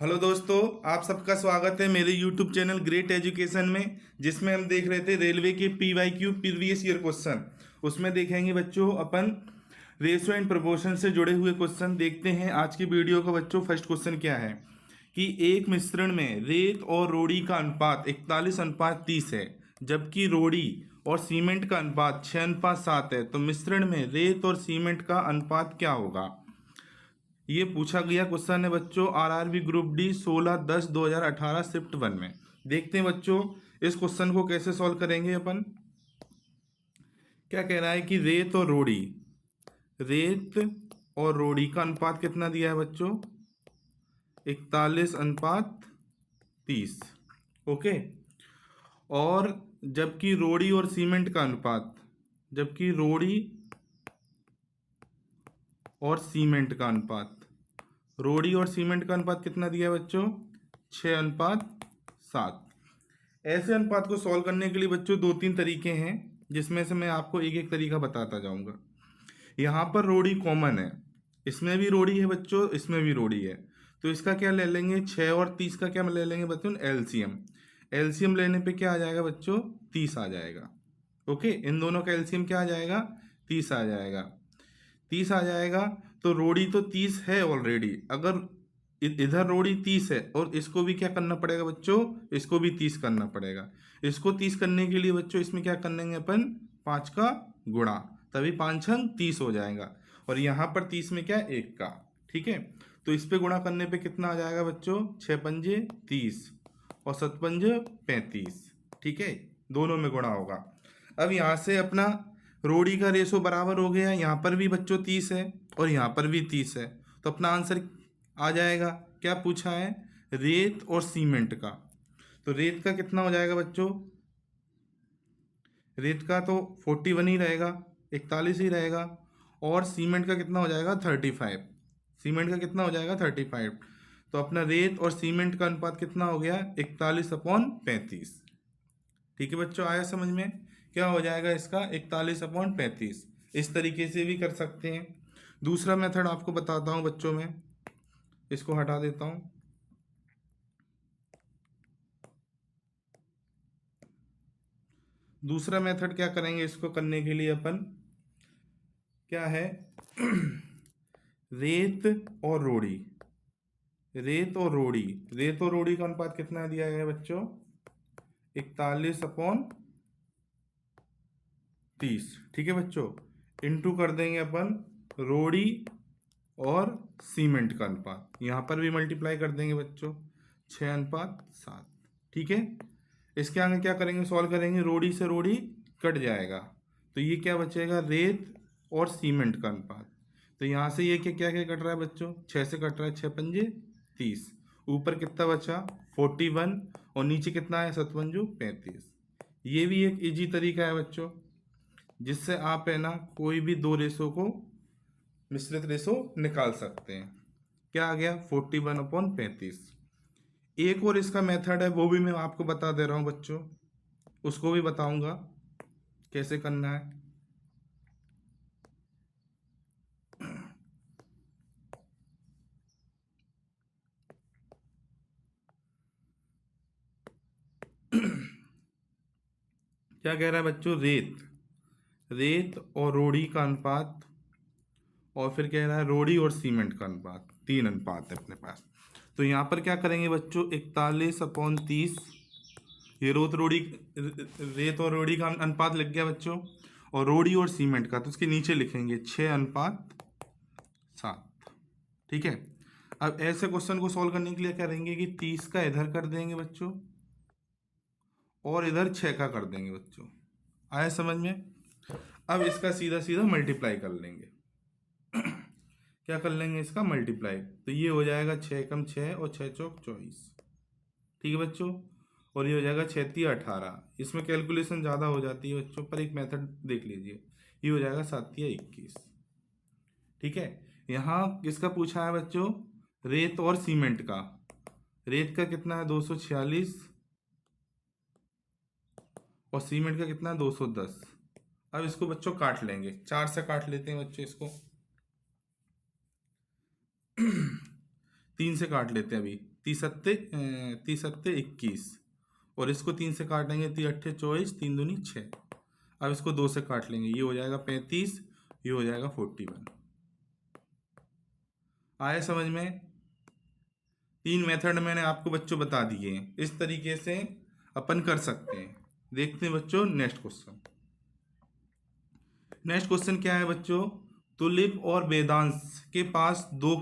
Hello दोस्तों, आप सबका स्वागत है मेरे यूट्यूब चैनल ग्रेट एजुकेशन में, जिसमें हम देख रहे थे रेलवे के PYQ प्रीवियस ईयर क्वेश्चन। उसमें देखेंगे बच्चों अपन रेशो एंड प्रोपोर्शन से जुड़े हुए क्वेश्चन। देखते हैं आज की वीडियो का बच्चों। फर्स्ट क्वेश्चन क्या है कि एक मिश्रण में रेत और रोड़ी का अनुपात 41:30 है, जबकि रोड़ी और सीमेंट का अनुपात 6:7 है। तो मिश्रण में रेत और सीमेंट का अनुपात क्या होगा? ये पूछा गया क्वेश्चन है बच्चों RRB ग्रुप डी 16/10/2018 शिफ्ट 1 में। देखते हैं बच्चों इस क्वेश्चन को कैसे सॉल्व करेंगे अपन। क्या कह रहा है कि रेत और रोड़ी का अनुपात कितना दिया है बच्चों? 41:30। ओके। और जबकि रोड़ी और सीमेंट का अनुपात रोड़ी और सीमेंट का अनुपात कितना दिया है बच्चों? 6:7। ऐसे अनुपात को सॉल्व करने के लिए बच्चों 2-3 तरीके हैं, जिसमें से मैं आपको एक एक तरीका बताता जाऊंगा। यहाँ पर रोड़ी कॉमन है, इसमें भी रोड़ी है बच्चों, इसमें भी रोड़ी है। तो इसका क्या ले लेंगे? 6 और 30 का क्या ले लेंगे बच्चों? एलसीएम लेने पे क्या आ जाएगा बच्चों? 30 आ जाएगा। ओके, इन दोनों का एलसीएम क्या आ जाएगा? 30 आ जाएगा। 30 आ जाएगा। तो रोड़ी तो 30 है ऑलरेडी। अगर इधर रोड़ी 30 है और इसको भी क्या करना पड़ेगा बच्चों? इसको भी 30 करना पड़ेगा। इसको 30 करने के लिए बच्चों इसमें क्या करेंगे अपन? 5 का गुणा, तभी 5 छंग 30 हो जाएगा। और यहाँ पर 30 में क्या? 1 का। ठीक है, तो इस पे गुणा करने पे कितना आ जाएगा बच्चों? 6×5 = 30 और 7×5 = 35। ठीक है, दोनों में गुणा होगा। अब यहाँ से अपना रोड़ी का रेशो बराबर हो गया। यहाँ पर भी बच्चों 30 है और यहाँ पर भी 30 है, तो अपना आंसर आ जाएगा। क्या पूछा है? रेत और सीमेंट का। तो रेत का कितना हो जाएगा बच्चों? रेत का तो 41 ही रहेगा, 41 ही रहेगा। और सीमेंट का कितना हो जाएगा? 35। तो अपना रेत और सीमेंट का अनुपात कितना हो गया? 41/35। ठीक है बच्चों, आया समझ में? क्या हो जाएगा इसका? 41/35। इस तरीके से भी कर सकते हैं। दूसरा मेथड आपको बताता हूँ बच्चों में, इसको हटा देता हूँ। दूसरा मेथड क्या करेंगे इसको करने के लिए अपन? क्या है? रेत और रोड़ी का अनुपात कितना दिया गया है बच्चों? 41/30। ठीक है बच्चों, इंटू कर देंगे अपन रोड़ी और सीमेंट का अनुपात। यहाँ पर भी मल्टीप्लाई कर देंगे बच्चों, 6:7। ठीक है, इसके आगे क्या करेंगे? सॉल्व करेंगे। रोड़ी से रोड़ी कट जाएगा, तो ये क्या बचेगा? रेत और सीमेंट का अनुपात। तो यहाँ से ये क्या क्या क्या कट रहा है बच्चों? 6 से कट रहा है, 6×5 = 30। ऊपर कितना बचा? 41। और नीचे कितना है? 7×5 = 35। ये भी एक इजी तरीका है बच्चों, जिससे आप है ना कोई भी दो रेशो को मिश्रित रेशो निकाल सकते हैं। क्या आ गया? 41/35। एक और इसका मेथड है, वो भी मैं आपको बता दे रहा हूँ बच्चों, उसको भी बताऊंगा कैसे करना है। क्या कह रहा है बच्चों? रेत और रोड़ी का अनुपात, और फिर कह रहा है रोड़ी और सीमेंट का अनुपात। 3 अनुपात है अपने पास। तो यहाँ पर क्या करेंगे बच्चों? 41/30। ये रेत और रोड़ी का अनुपात लग गया बच्चों। और रोड़ी और सीमेंट का तो उसके नीचे लिखेंगे 6:7। ठीक है, अब ऐसे क्वेश्चन को सॉल्व करने के लिए करेंगे कि 30 का इधर कर देंगे बच्चों और इधर 6 का कर देंगे बच्चों। आया समझ में? अब इसका सीधा सीधा मल्टीप्लाई कर लेंगे। क्या कर लेंगे इसका? मल्टीप्लाई। तो ये हो जाएगा 6×6 और 6×4 = 24। ठीक है बच्चों, और ये हो जाएगा 6×3 = 18। इसमें कैलकुलेशन ज़्यादा हो जाती है बच्चों, पर एक मेथड देख लीजिए। ये हो जाएगा 7×3 = 21। ठीक है, यहाँ किसका पूछा है बच्चों? रेत और सीमेंट का। रेत का कितना है? 246। और सीमेंट का कितना है? 210। अब इसको बच्चों काट लेंगे, 4 से काट लेते हैं बच्चों इसको। 3 से काट लेते हैं अभी। 3 सत्ते 21, और इसको 3 से काटेंगे 3 अट्ठे 24, 3 दूनी 6। अब इसको 2 से काट लेंगे, ये हो जाएगा 35, ये हो जाएगा 41। आया समझ में? 3 मेथड मैंने आपको बच्चों बता दिए हैं, इस तरीके से अपन कर सकते हैं। देखते हैं बच्चों नेक्स्ट क्वेश्चन। नेक्स्ट क्वेश्चन क्या है बच्चों? तुलिप और वेदांश के पास दो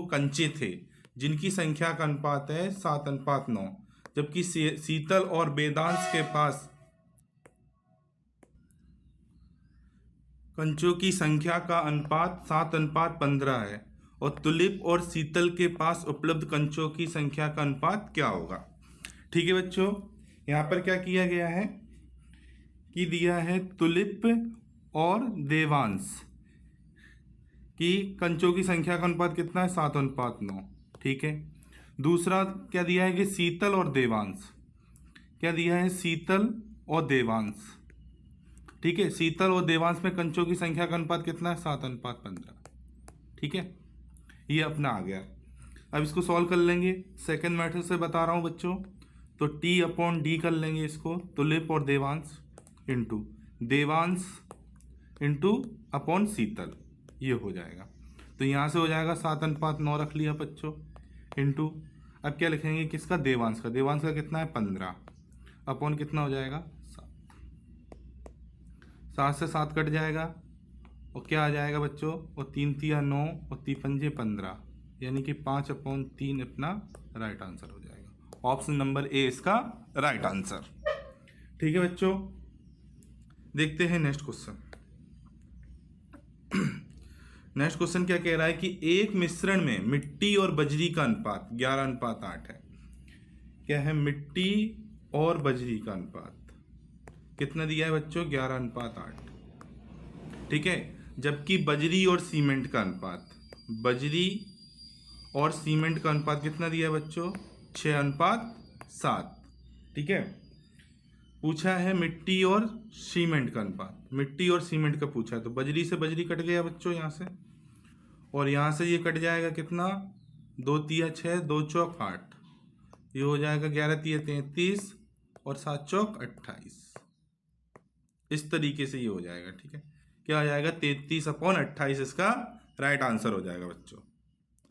कंचे थे जिनकी संख्या का अनुपात है 7:9, जबकि शीतल और वेदांश के पास कंचों की संख्या का अनुपात 7:15 है, और तुलिप और शीतल के पास उपलब्ध कंचों की संख्या का अनुपात क्या होगा? ठीक है बच्चों, यहाँ पर क्या किया गया है कि दिया है तुलिप और देवांश की कंचों की संख्या का अनुपात कितना है? 7:9। ठीक है। दूसरा क्या दिया है कि शीतल और देवांश, क्या दिया है? शीतल और देवांश। ठीक है, शीतल और देवांश में कंचों की संख्या का अनुपात कितना है? 7:15। ठीक है, ये अपना आ गया। अब इसको सॉल्व कर लेंगे, सेकंड मेथड से बता रहा हूँ बच्चों। तो T/D कर लेंगे इसको, तुलिप और Devansh into Devansh into upon Sheetal, ये हो जाएगा। तो यहाँ से हो जाएगा 7:9 रख लिया बच्चों, इंटू अब क्या लिखेंगे किसका? देवांश का। देवांश का कितना है? 15, अपॉन कितना हो जाएगा? 7 से 7 कट जाएगा, और क्या आ जाएगा बच्चों? और 3 तिया 9 और 3 पंजे 15, यानी कि 5/3 अपना राइट आंसर हो जाएगा। ऑप्शन नंबर ए इसका राइट आंसर। ठीक है बच्चों, देखते हैं नेक्स्ट क्वेश्चन। नेक्स्ट क्वेश्चन क्या कह रहा है कि एक मिश्रण में मिट्टी और बजरी का अनुपात 11:8 है। क्या है? मिट्टी और बजरी का अनुपात कितना दिया है बच्चों? 11:8। ठीक है, जबकि बजरी और सीमेंट का अनुपात, बजरी और सीमेंट का अनुपात कितना दिया है बच्चों? 6:7। ठीक है, पूछा है मिट्टी और सीमेंट का अनुपात, मिट्टी और सीमेंट का पूछा है, तो बजरी से बजरी कट गया बच्चों यहाँ से, और यहाँ से ये कट जाएगा कितना? 2 तिया 6, 2 चौक 8, ये हो जाएगा 11 तिया 33 और 7 चौक 28। इस तरीके से ये हो जाएगा। ठीक है, क्या आ जाएगा? 33/28 इसका राइट आंसर हो जाएगा बच्चों।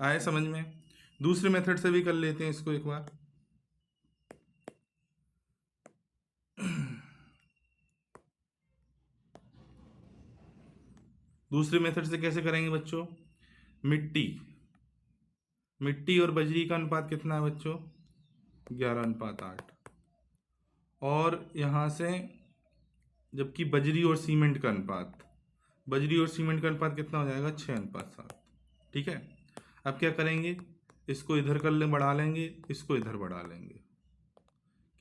आए समझ में? दूसरे मेथड से भी कर लेते हैं इसको एक बार। दूसरे मेथड से कैसे करेंगे बच्चों? मिट्टी और बजरी का अनुपात कितना है बच्चों? 11:8, और यहाँ से जबकि बजरी और सीमेंट का अनुपात, बजरी और सीमेंट का अनुपात कितना हो जाएगा? 6:7। ठीक है, अब क्या करेंगे? इसको इधर कर ले, बढ़ा लेंगे, इसको इधर बढ़ा लेंगे,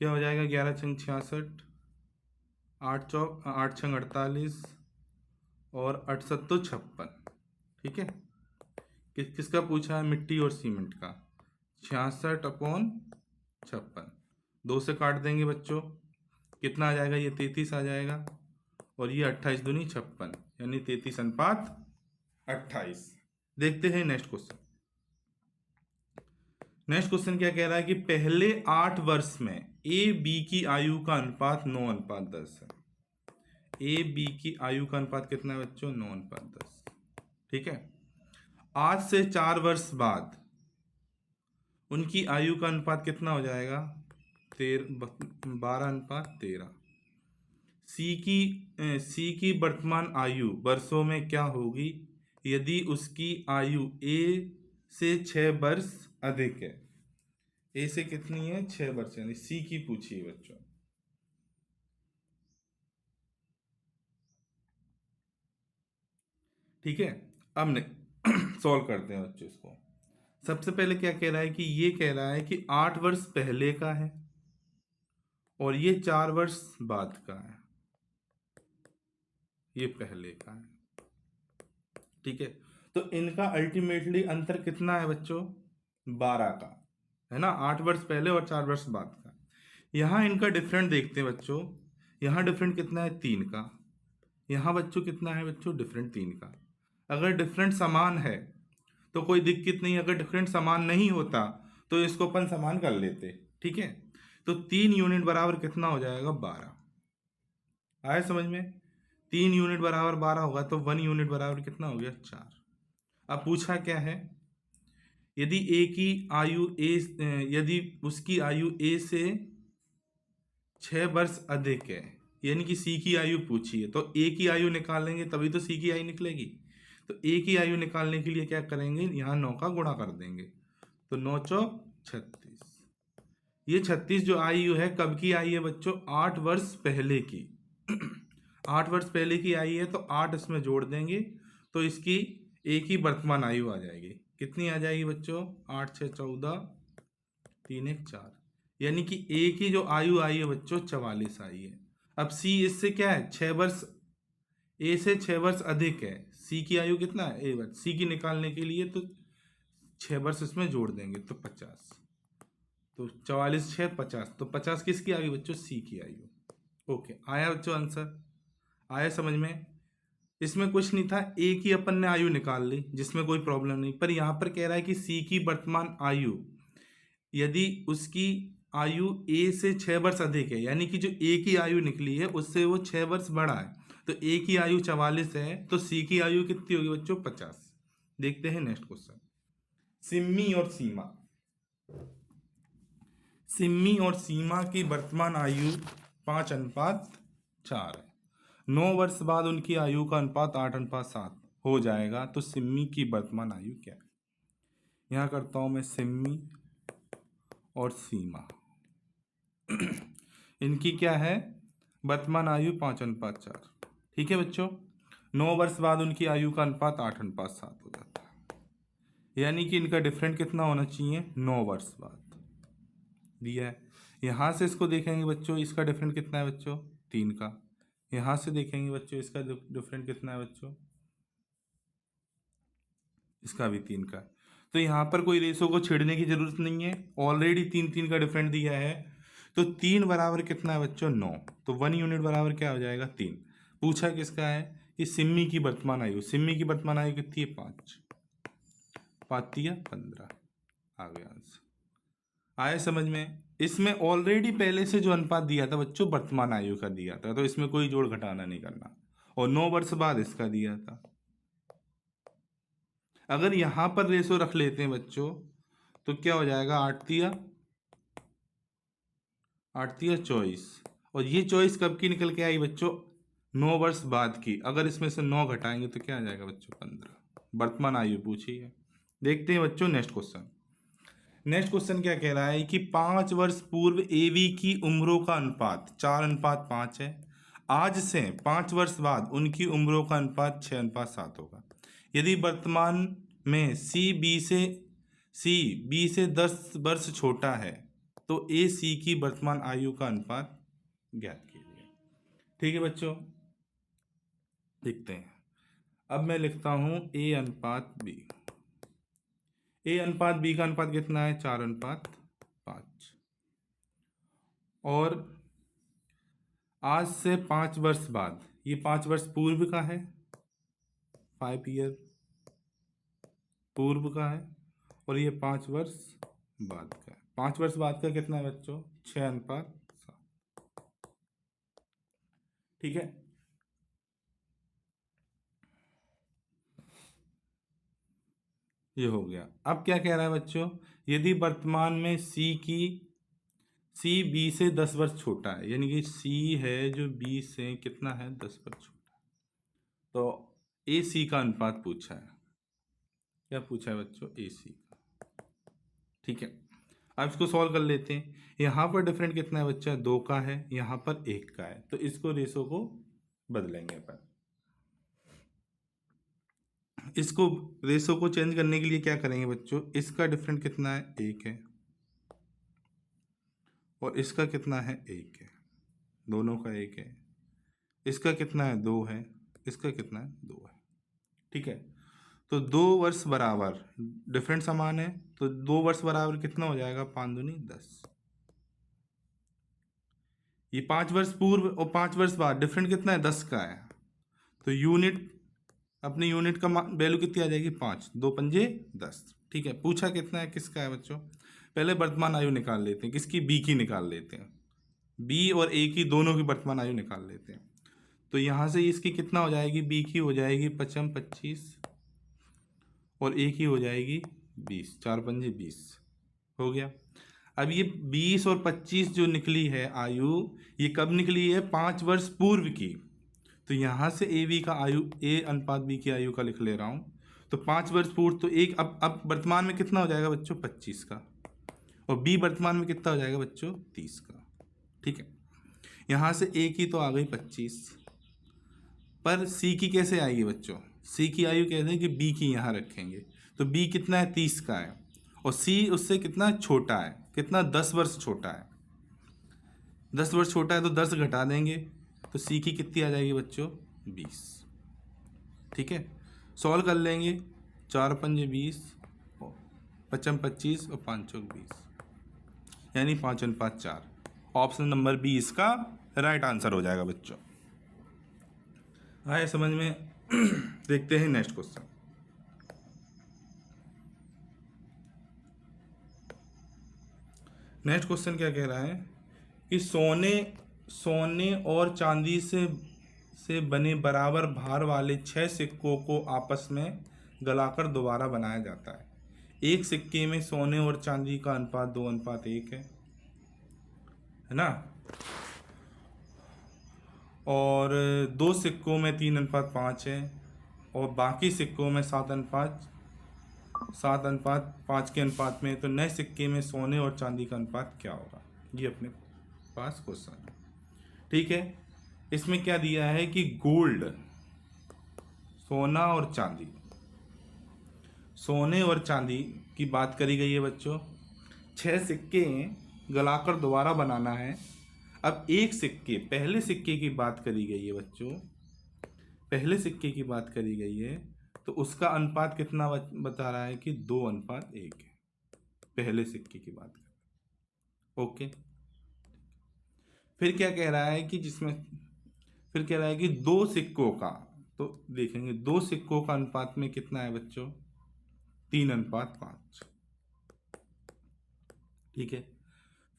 क्या हो जाएगा? 11 छंग 66, 8 चौक 8 छंग 48 और 8 सत्तो 56। ठीक है, किसका पूछा है? मिट्टी और सीमेंट का। 66/56, 2 से काट देंगे बच्चों, कितना आ जाएगा? ये 33 आ जाएगा, और ये 28 दूनी 56, यानी 33:28। देखते हैं नेक्स्ट क्वेश्चन। नेक्स्ट क्वेश्चन क्या कह रहा है कि पहले 8 वर्ष में ए बी की आयु का अनुपात 9:10 है। ए बी की आयु का अनुपात कितना है बच्चों? 9:10। ठीक है, आज से 4 वर्ष बाद उनकी आयु का अनुपात कितना हो जाएगा? 12:13। सी की वर्तमान आयु वर्षों में क्या होगी यदि उसकी आयु ए से 6 वर्ष अधिक है? ए से कितनी है? 6 वर्ष, यानी सी की पूछी है बच्चों। ठीक है, अब सॉल्व करते हैं बच्चों इसको। सबसे पहले क्या कह रहा है कि ये कह रहा है कि 8 वर्ष पहले का है और ये 4 वर्ष बाद का है, ये पहले का है। ठीक है, तो इनका अल्टीमेटली अंतर कितना है बच्चों? 12 का है ना, 8 वर्ष पहले और 4 वर्ष बाद का। यहाँ इनका डिफरेंट देखते हैं बच्चों, यहाँ डिफरेंट कितना है? 3 का। यहाँ बच्चों कितना है बच्चों? डिफरेंट 3 का। अगर डिफरेंट समान है तो कोई दिक्कत नहीं, अगर डिफरेंट समान नहीं होता तो इसको अपन समान कर लेते। ठीक है, तो 3 यूनिट बराबर कितना हो जाएगा 12। आया समझ में? 3 यूनिट बराबर 12 होगा तो 1 यूनिट बराबर कितना हो गया 4। अब पूछा क्या है, यदि ए की आयु यदि उसकी आयु ए से 6 वर्ष अधिक है, यानी कि सी की आयु पूछी है, तो ए की आयु निकालेंगे तभी तो सी की आयु निकलेगी। तो ए की आयु निकालने के लिए क्या करेंगे, यहाँ 9 का गुणा कर देंगे, तो 9 चौक 36। ये 36 जो आयु है कब की आई है बच्चों, 8 वर्ष पहले की। 8 वर्ष पहले की आई है तो 8 इसमें जोड़ देंगे तो इसकी एक ही वर्तमान आयु आ जाएगी। कितनी आ जाएगी बच्चों, 8 6 14, 3 1 4, यानी कि ए की जो आयु आई है बच्चों 44 आई है। अब सी इससे क्या है 6 वर्ष, ए से 6 वर्ष अधिक है, सी की आयु कितना है ए वर्ष, सी की निकालने के लिए तो 6 वर्ष इसमें जोड़ देंगे तो 50, तो 44 6 50, तो 50 किसकी आ गई बच्चों, सी की आयु। ओके, आया बच्चों आंसर, आया समझ में? इसमें कुछ नहीं था, ए की अपन ने आयु निकाल ली जिसमें कोई प्रॉब्लम नहीं, पर यहाँ पर कह रहा है कि सी की वर्तमान आयु यदि उसकी आयु ए से 6 वर्ष अधिक है, यानी कि जो ए की आयु निकली है उससे वो 6 वर्ष बड़ा है, तो ए की आयु 44 है तो सी की आयु कितनी होगी बच्चों 50। देखते हैं नेक्स्ट क्वेश्चन। सिम्मी और सीमा, सिम्मी और सीमा की वर्तमान आयु 5:4 है। 9 वर्ष बाद उनकी आयु का अनुपात 8:7 हो जाएगा, तो सिम्मी की वर्तमान आयु क्या है? यहाँ करता हूँ मैं सिम्मी और सीमा। इनकी क्या है वर्तमान आयु 5:4। ठीक है बच्चों, 9 वर्ष बाद उनकी आयु का अनुपात 8:7 हो जाता है, यानी कि इनका डिफरेंट कितना होना चाहिए 9 वर्ष बाद दिया है। यहाँ से इसको देखेंगे बच्चों, इसका डिफरेंट कितना है बच्चों 3 का। यहाँ से देखेंगे बच्चों इसका डिफरेंट कितना है बच्चों, इसका भी 3 का। तो यहाँ पर कोई रेशो को छेड़ने की जरूरत नहीं है, ऑलरेडी 3 का डिफरेंट दिया है। तो 3 बराबर कितना है बच्चों 9, तो 1 यूनिट बराबर क्या हो जाएगा 3। पूछा किसका है कि सिम्मी की वर्तमान आयु, सिम्मी की वर्तमान आयु कितनी है 5, 5 या 15 आ गया आंसर। आया समझ में? इसमें ऑलरेडी पहले से जो अनुपात दिया था बच्चों वर्तमान आयु का दिया था, तो इसमें कोई जोड़ घटाना नहीं करना, और 9 वर्ष बाद इसका दिया था। अगर यहां पर रेशो रख लेते हैं बच्चों तो क्या हो जाएगा 8 या 24, और ये 24 कब की निकल के आई बच्चों 9 वर्ष बाद की। अगर इसमें से 9 घटाएंगे तो क्या आ जाएगा बच्चों 15। वर्तमान आयु पूछी है। देखते हैं बच्चों नेक्स्ट क्वेश्चन। नेक्स्ट क्वेश्चन क्या कह रहा है कि 5 वर्ष पूर्व एवी की उम्रों का अनुपात 4:5 है, आज से 5 वर्ष बाद उनकी उम्रों का अनुपात 6:7 होगा। यदि वर्तमान में सी बी से 10 वर्ष छोटा है तो ए सी की वर्तमान आयु का अनुपात ज्ञात कीजिए। ठीक है बच्चों, देखते हैं। अब मैं लिखता हूं ए अनुपात बी। ए अनुपात बी का अनुपात कितना है 4:5, और आज से 5 वर्ष बाद, ये 5 वर्ष पूर्व का है, 5 ईयर पूर्व का है, और ये 5 वर्ष बाद का है। 5 वर्ष बाद का कितना है बच्चों 6:7। ठीक है, ये हो गया। अब क्या कह रहा है बच्चों, यदि वर्तमान में सी बी से 10 वर्ष छोटा है, यानी कि सी है जो बी से कितना है 10 वर्ष छोटा है, तो ए सी का अनुपात पूछा है। क्या पूछा है बच्चों ए सी का। ठीक है, अब इसको सॉल्व कर लेते हैं। यहाँ पर डिफरेंट कितना है बच्चा 2 का है, यहाँ पर 1 का है, तो इसको रेशो को बदलेंगे अपन। इसको रेशो को चेंज करने के लिए क्या करेंगे बच्चों, इसका डिफरेंट कितना है 1 है, और इसका कितना है 1 है, दोनों का 1 है। इसका कितना है 2 है, इसका कितना है 2 है। ठीक है, तो 2 वर्ष बराबर डिफरेंट समान है, तो 2 वर्ष बराबर कितना हो जाएगा 5 दूनी 10। ये 5 वर्ष पूर्व और 5 वर्ष बाद डिफरेंट कितना है 10 का है, तो यूनिट अपनी यूनिट का वैल्यू कितनी आ जाएगी 5, 2 पंजे 10। ठीक है, पूछा कितना है, किसका है बच्चों? पहले वर्तमान आयु निकाल लेते हैं, किसकी? बी की निकाल लेते हैं। बी और ए की दोनों की वर्तमान आयु निकाल लेते हैं। तो यहाँ से इसकी कितना हो जाएगी? बी की हो जाएगी 25 और ए की हो जाएगी 20, 4 पंजे 20 हो गया। अब ये 20 और 25 जो निकली है आयु, ये कब निकली है? 5 वर्ष पूर्व की। तो यहाँ से ए बी का आयु, ए अनुपात बी की आयु का लिख ले रहा हूँ। तो 5 वर्ष पूर्व, तो एक अब वर्तमान में कितना हो जाएगा बच्चों? 25 का। और बी वर्तमान में कितना हो जाएगा बच्चों? 30 का। ठीक है, यहाँ से ए की तो आ गई 25, पर सी की कैसे आएगी बच्चों? सी की आयु कहते हैं कि बी की यहाँ रखेंगे। तो बी कितना है? 30 का है, और सी उससे कितना छोटा है? कितना? 10 वर्ष छोटा है। 10 वर्ष छोटा है तो 10 घटा देंगे, तो सी की कितनी आ जाएगी बच्चों? 20। ठीक है, सॉल्व कर लेंगे। 4 पंजे 20, 5 25 और 5 चौक 20, यानी 5:4। ऑप्शन नंबर बी इसका राइट आंसर हो जाएगा बच्चों। आए समझ में? देखते हैं नेक्स्ट क्वेश्चन। नेक्स्ट क्वेश्चन क्या कह रहा है कि सोने और चांदी से बने बराबर भार वाले 6 सिक्कों को आपस में गलाकर दोबारा बनाया जाता है। एक सिक्के में सोने और चांदी का अनुपात 2:1 है ना, और 2 सिक्कों में 3:5 है, और बाकी सिक्कों में 7:5 के अनुपात में। तो नए सिक्के में सोने और चांदी का अनुपात क्या होगा? ये अपने पास क्वेश्चन है। ठीक है, इसमें क्या दिया है कि गोल्ड, सोना और चांदी, सोने और चांदी की बात करी गई है बच्चों। 6 सिक्के गलाकर दोबारा बनाना है। अब एक सिक्के, पहले सिक्के की बात करी गई है बच्चों, पहले सिक्के की बात करी गई है, तो उसका अनुपात कितना बता रहा है कि 2:1 है। पहले सिक्के की बात करें, ओके। फिर क्या कह रहा है कि फिर कह रहा है कि 2 सिक्कों का, तो देखेंगे 2 सिक्कों का अनुपात में कितना है बच्चों? 3:5। ठीक है,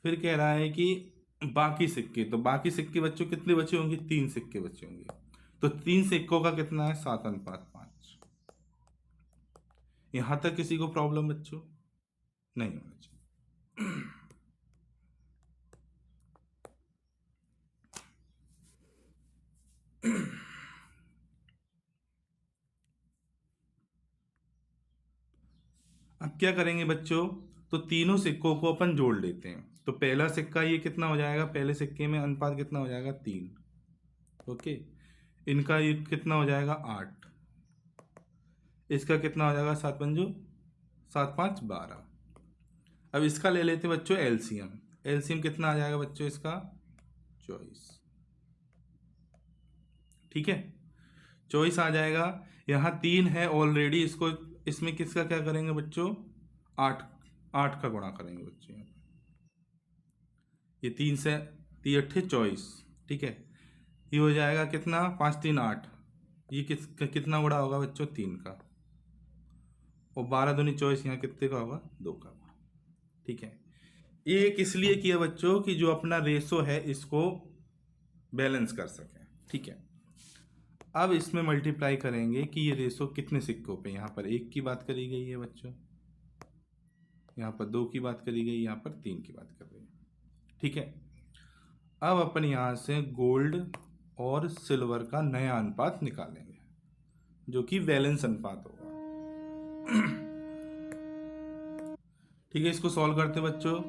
फिर कह रहा है कि बाकी सिक्के, तो बाकी सिक्के बच्चों कितने बचे होंगे? 3 सिक्के बचे होंगे। तो 3 सिक्कों का कितना है? 7:5। यहां तक किसी को प्रॉब्लम बच्चों? नहीं होना चाहिए। अब क्या करेंगे बच्चों? तो तीनों सिक्कों को अपन जोड़ लेते हैं। तो पहला सिक्का ये कितना हो जाएगा? पहले सिक्के में अनुपात कितना हो जाएगा? 3। ओके, इनका ये कितना हो जाएगा? 8। इसका कितना हो जाएगा? 7 पंजो 7 5 12। अब इसका ले लेते बच्चों एलसीएम। एलसीएम कितना आ जाएगा बच्चों इसका? 24। ठीक है, 24 आ जाएगा। यहाँ 3 है ऑलरेडी, इसको इसमें किसका क्या करेंगे बच्चों? 8 का गुणा करेंगे बच्चों। ये 3 से 3 8 24। ठीक है, ये हो जाएगा कितना? 5 3 8। ये कितना गुणा होगा बच्चों? 3 का। और 12 दूनी 24, यहाँ कितने का होगा? 2 का। ठीक है, ये एक इसलिए किया बच्चों कि जो अपना रेशो है इसको बैलेंस कर सके। ठीक है, अब इसमें मल्टीप्लाई करेंगे कि ये रेशो कितने सिक्कों पे। यहाँ पर 1 की बात करी गई है बच्चों, यहाँ पर 2 की बात करी गई, यहाँ पर 3 की बात कर रही है। ठीक है, अब अपन यहाँ से गोल्ड और सिल्वर का नया अनुपात निकालेंगे, जो कि बैलेंस अनुपात होगा। ठीक है, इसको सॉल्व करते बच्चों,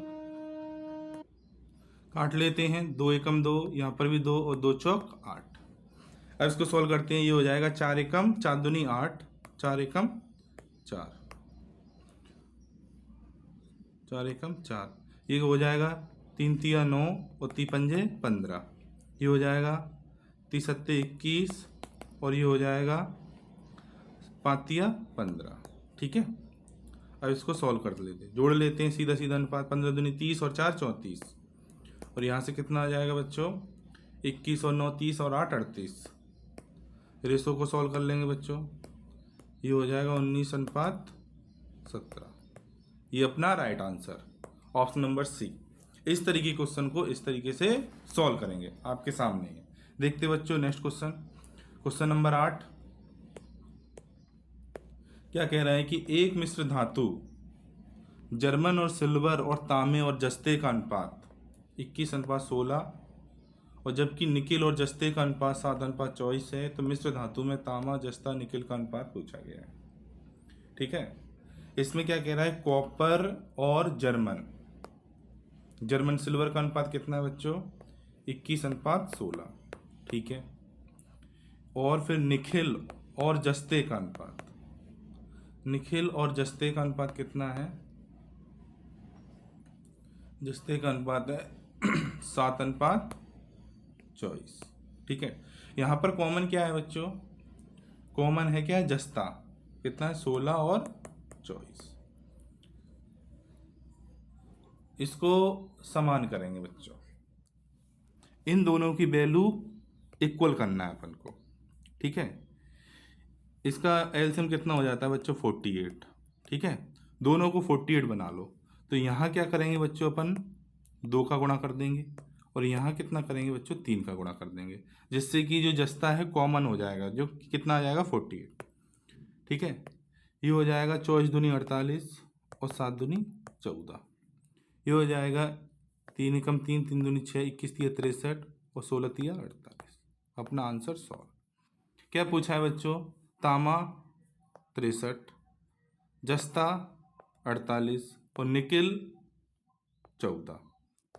काट लेते हैं। 2 एकम 2, यहाँ पर भी 2 और 2 चौक 8। अब इसको सॉल्व करते हैं, ये हो जाएगा 4 एकम 4 दूनी 8, 4 एकम 4, 4 एकम 4। ये हो जाएगा 3 तिया 9 और 3 पंजे 15। ये हो जाएगा 3 सत्ते 21 और ये हो जाएगा 5 तिया 15। ठीक है, अब इसको सॉल्व कर लेते हैं, जोड़ लेते हैं सीधा सीधा अनुपात। 15 दूनी 30 और 4 34। और यहाँ से कितना आ जाएगा बच्चों? 21 और 9 30 और 8 38। रेशो को सॉल्व कर लेंगे बच्चों, ये हो जाएगा 19:17। ये अपना right answer, option number C. इस तरीके के क्वेश्चन को इस तरीके से सॉल्व करेंगे, आपके सामने है। देखते बच्चों नेक्स्ट क्वेश्चन, क्वेश्चन नंबर 8। क्या कह रहा है कि एक मिश्र धातु जर्मन और सिल्वर और तांबे और जस्ते का अनुपात 21:16, और जबकि निकिल और जस्ते का अनुपात 7:24 है, तो मिश्र धातु में तांबा जस्ता निकिल का अनुपात पूछा गया है। ठीक है, इसमें क्या कह रहा है, कॉपर और जर्मन सिल्वर का अनुपात कितना है बच्चों, 21:16। ठीक है, और फिर निकिल और जस्ते का अनुपात, निकिल और जस्ते का अनुपात कितना है, जस्ते का अनुपात है 7:24। ठीक है, यहाँ पर कॉमन क्या है बच्चों, कॉमन है क्या है, जस्ता कितना है, 16 और 24। इसको समान करेंगे बच्चों, इन दोनों की वैल्यू इक्वल करना है अपन को। ठीक है, इसका एलसीएम कितना हो जाता है बच्चों, 48। ठीक है, दोनों को 48 बना लो, तो यहाँ क्या करेंगे बच्चों, अपन 2 का गुणा कर देंगे, और यहाँ कितना करेंगे बच्चों, 3 का गुणा कर देंगे, जिससे कि जो जस्ता है कॉमन हो जाएगा, जो कितना आ जाएगा, 48। ठीक है, ये हो जाएगा 24 दूनी 48 और 7 दूनी 14। ये हो जाएगा 3 एकम 3, 3 दूनी 6, 21 तिया 63 और 16 तिया 48। अपना आंसर 100। क्या पूछा है बच्चों, तांबा 63, जस्ता 48 और निकिल 14।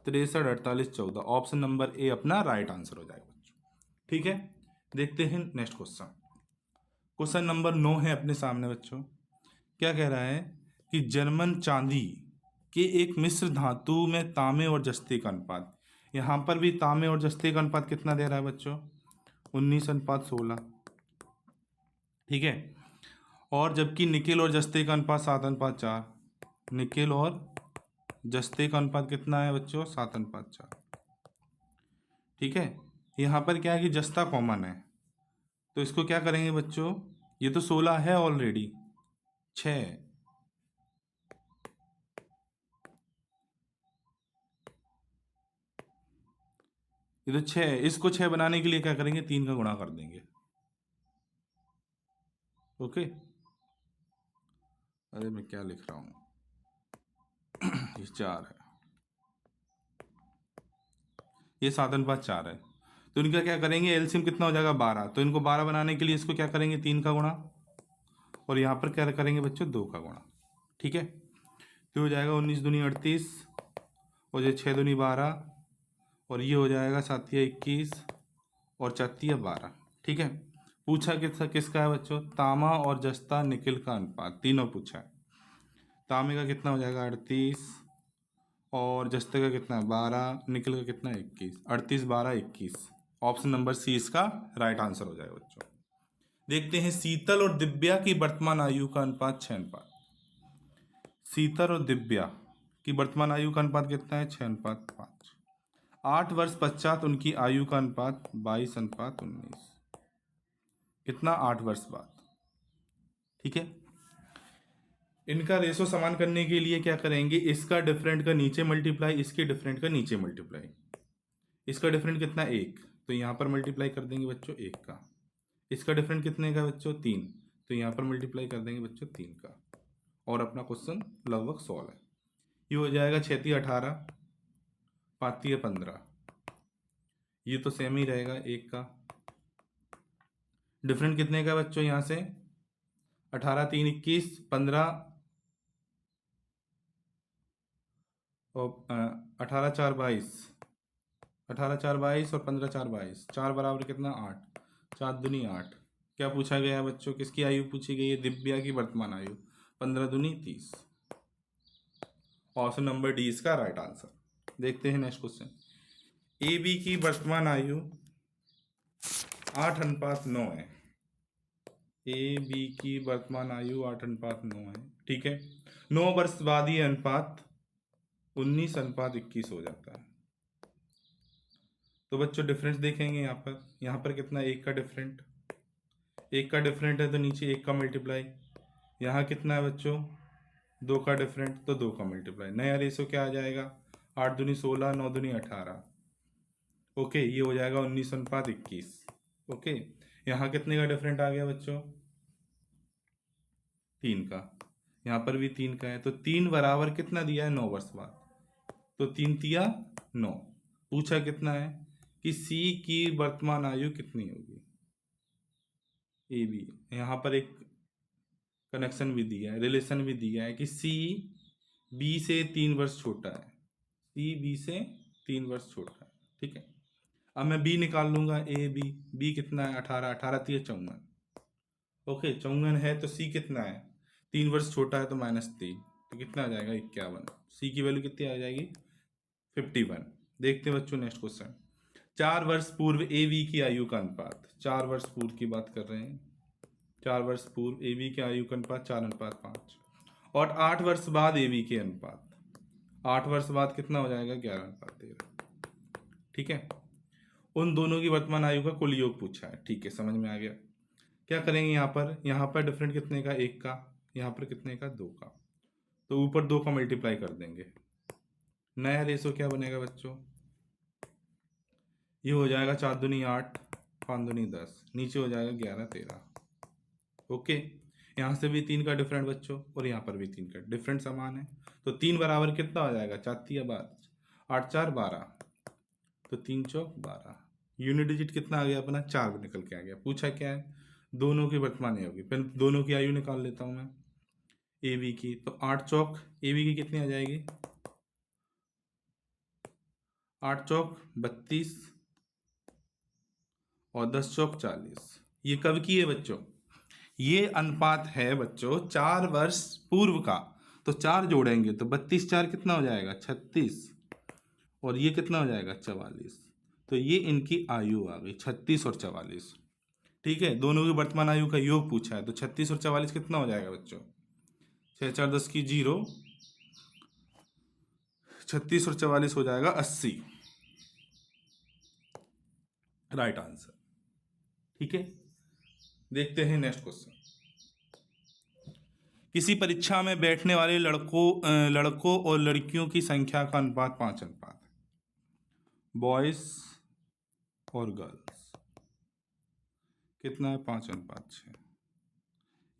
63, 48, 14, ऑप्शन नंबर ए अपना राइट आंसर हो जाएगा बच्चों। ठीक है, देखते हैं नेक्स्ट क्वेश्चन, क्वेश्चन नंबर 9 है अपने सामने बच्चों। क्या कह रहा है कि जर्मन चांदी के एक मिश्र धातु में तांबे और जस्ते का अनुपात, यहाँ पर भी तांबे और जस्ते का अनुपात कितना दे रहा है बच्चों, 19:16। ठीक है, और जबकि निकिल और जस्ते का अनुपात 7:4, निकिल और जस्ते का अनुपात कितना है बच्चों, 7:4। ठीक है, यहाँ पर क्या है कि जस्ता कॉमन है, तो इसको क्या करेंगे बच्चों, ये तो 16 है ऑलरेडी, 6, ये तो 6, इसको 6 बनाने के लिए क्या करेंगे, 3 का गुणा कर देंगे। ओके, अरे मैं क्या लिख रहा हूँ ये 4 है, ये 7:4 है, तो इनका क्या करेंगे, एलसीएम कितना हो जाएगा, 12। तो इनको 12 बनाने के लिए इसको क्या करेंगे, 3 का गुणा, और यहाँ पर क्या करेंगे बच्चों, 2 का गुणा। ठीक है, तो हो जाएगा 19 दूनी 38 और ये 6 दूनी 12, और ये हो जाएगा 7 या 21 और 4 या 12। ठीक है, पूछा किसका है बच्चों, तांबा और जस्ता निकिल का अनुपात, तीनों पूछा है। तांबे का कितना हो जाएगा 38, और जस्ते का कितना है 12, निकिल का कितना है 21, 38, 12, 21, ऑप्शन नंबर सी इसका राइट आंसर हो जाएगा बच्चों। देखते हैं शीतल और दिव्या की वर्तमान आयु का अनुपात 6 अनुपात। शीतल और दिव्या की वर्तमान आयु का अनुपात कितना है, 6:5। 8 वर्ष पश्चात उनकी आयु का अनुपात 22:19, कितना, 8 वर्ष बाद। ठीक है, इनका रेशो समान करने के लिए क्या करेंगे, इसका डिफरेंट का नीचे मल्टीप्लाई, इसके डिफरेंट का नीचे मल्टीप्लाई। इसका डिफरेंट कितना, 1, तो यहाँ पर मल्टीप्लाई कर देंगे बच्चों 1 का। इसका डिफरेंट कितने का बच्चों, 3, तो यहाँ पर मल्टीप्लाई कर देंगे बच्चों 3 का, और अपना क्वेश्चन लगभग सॉल्व है। ये हो जाएगा 6 18, 5 15, ये तो सेम ही रहेगा 1 का। डिफरेंट कितने का बच्चों, यहाँ से 18 3 21, 15 और 18 4 22, 18 4 22 और 15 4 22, 4 बराबर कितना, 8, 4 दूनी 8। क्या पूछा गया है बच्चों, किसकी आयु पूछी गई है, दिव्या की वर्तमान आयु, 15 दूनी 30, ऑप्शन नंबर डी इसका राइट आंसर। देखते हैं नेक्स्ट क्वेश्चन, ए बी की वर्तमान आयु 8:9 है, ए बी की वर्तमान आयु 8:9 है। ठीक है, 9 वर्ष बाद ये अनुपात 19:21 हो जाता है। तो बच्चों डिफरेंस देखेंगे यहाँ पर कितना, 1 का डिफरेंट, 1 का डिफरेंट है तो नीचे 1 का मल्टीप्लाई। यहाँ कितना है बच्चों, 2 का डिफरेंट तो 2 का मल्टीप्लाई। नया रेशो क्या आ जाएगा, 8 दूनी 16, 9 दूनी 18। ओके, ये हो जाएगा 19:21। ओके, यहाँ कितने का डिफरेंट आ गया बच्चों, 3 का। यहाँ पर भी 3 का है, तो 3 बराबर कितना दिया है, 9 वर्ष बाद। तो 3 तिया 9। पूछा कितना है कि सी की वर्तमान आयु कितनी होगी, ए बी। यहाँ पर एक कनेक्शन भी दिया है, रिलेशन भी दिया है कि सी बी से 3 वर्ष छोटा है, सी बी से 3 वर्ष छोटा है। ठीक है, अब मैं बी निकाल लूंगा, ए बी। बी कितना है, 18, 18 तिया 54। ओके, 54 है तो सी कितना है, 3 वर्ष छोटा है तो -3, तो कितना आ जाएगा, 51। सी की वैल्यू कितनी आ जाएगी, 51। देखते हैं बच्चों नेक्स्ट क्वेश्चन। 4 वर्ष पूर्व ए बी की आयु का अनुपात, 4 वर्ष पूर्व की बात कर रहे हैं। 4 वर्ष पूर्व ए बी के आयु का अनुपात 4:5, और 8 वर्ष बाद ए बी के अनुपात, 8 वर्ष बाद कितना हो जाएगा, 11:13। ठीक है, उन दोनों की वर्तमान आयु का कुल योग पूछा है। ठीक है, समझ में आ गया। क्या करेंगे, यहाँ पर डिफरेंट कितने का, 1 का, यहाँ पर कितने का, 2 का, तो ऊपर 2 का मल्टीप्लाई कर देंगे। नया रेशो क्या बनेगा बच्चों, ये हो जाएगा 4 दूनी 8, 5 दूनी 10, नीचे हो जाएगा 11:13। ओके, यहाँ से भी 3 का डिफरेंट बच्चों, और यहाँ पर भी 3 का डिफरेंट समान है, तो 3 बराबर कितना हो जाएगा, 4 तिया 12, 8 4 12, तो 3 चौक 12। यूनिट डिजिट कितना आ गया अपना, 4 निकल के आ गया। पूछा क्या है, दोनों की वर्तमान आयु होगी, फिर दोनों की आयु निकाल लेता हूँ मैं, ए बी की। तो 8 चौक ए बी की कितनी आ जाएगी, 8 चौक 32, और 10 चौक 40। ये कब की है बच्चों, ये अनुपात है बच्चों 4 वर्ष पूर्व का। तो 4 जोड़ेंगे तो 32 4 कितना हो जाएगा, 36, और ये कितना हो जाएगा, 44। तो ये इनकी आयु आ गई, 36 और 44। ठीक है, दोनों की वर्तमान आयु का योग पूछा है, तो 36 और 44 कितना हो जाएगा बच्चों, 6 4 10 की 0, 36 और 44 हो जाएगा 80, राइट आंसर। ठीक है, देखते हैं नेक्स्ट क्वेश्चन। किसी परीक्षा में बैठने वाले लड़कों और लड़कियों की संख्या का अनुपात 5 अनुपात, बॉयज और गर्ल्स कितना है, 5:6।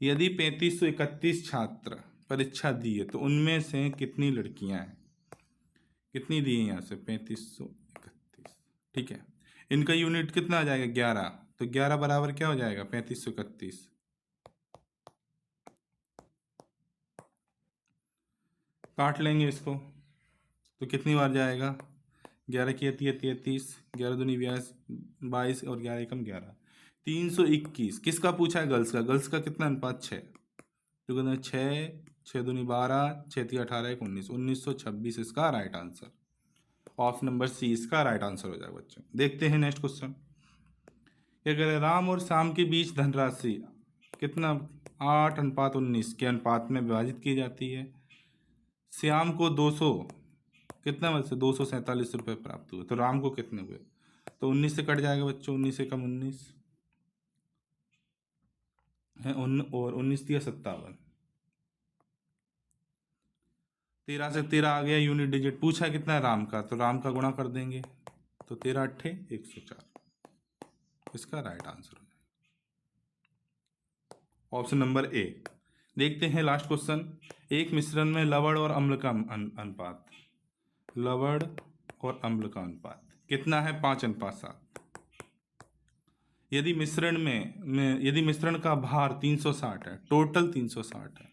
यदि 3531 छात्र परीक्षा दिए तो उनमें से कितनी लड़कियां हैं, कितनी दी है यहाँ से, 3531। ठीक है, इनका यूनिट कितना आ जाएगा, 11, तो 11 बराबर क्या हो जाएगा, 3531। काट लेंगे इसको, तो कितनी बार जाएगा, 11 की 33, 11 दूनी 22, और 11 एकम 11, 321। किसका पूछा है, गर्ल्स का। गर्ल्स का कितना अनुपात, 6, तो कहते हैं 6, 6 दूनी 12, 6 3 18 1 19, 1926 इसका right answer. Option number C इसका राइट आंसर हो जाएगा बच्चों। देखते हैं नेक्स्ट क्वेश्चन। क्या कह रहे हैं, राम और श्याम के बीच धनराशि कितना, 8:19 के अनुपात में विभाजित की जाती है। श्याम को 200 कितना, मतलब 247 रुपये प्राप्त हुए, तो राम को कितने हुए, तो 19 से कट जाएगा बच्चों, 19 से कम 19 है, और 19 दिया 57, 13 से 13 आ गया यूनिट डिजिट। पूछा कितना है राम का, तो राम का गुणा कर देंगे, तो 13 8 104 इसका राइट आंसर हो जाएगा, ऑप्शन नंबर ए। देखते हैं लास्ट क्वेश्चन। एक मिश्रण में लवण और अम्ल का अनुपात, लवण और अम्ल का अनुपात कितना है, 5:7। यदि मिश्रण का भार 360 है, टोटल 360 है,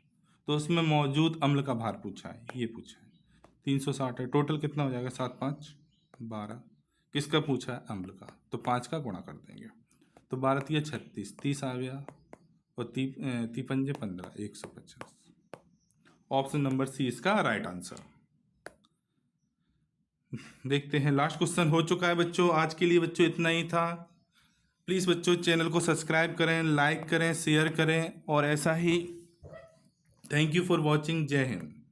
तो उसमें मौजूद अम्ल का भार पूछा है, ये पूछा है 360 है, टोटल कितना हो जाएगा, 7 5 12। किसका पूछा है, अम्ल का, तो 5 का गुणा कर देंगे, तो 12 तिया 36, 30 आ गया, और 3 पंजे 15, 150। ऑप्शन नंबर सी इसका राइट आंसर। देखते हैं लास्ट क्वेश्चन हो चुका है बच्चों। आज के लिए बच्चों इतना ही था। प्लीज़ बच्चों चैनल को सब्सक्राइब करें, लाइक करें, शेयर करें, और ऐसा ही। Thank you for watching. जय हिंद।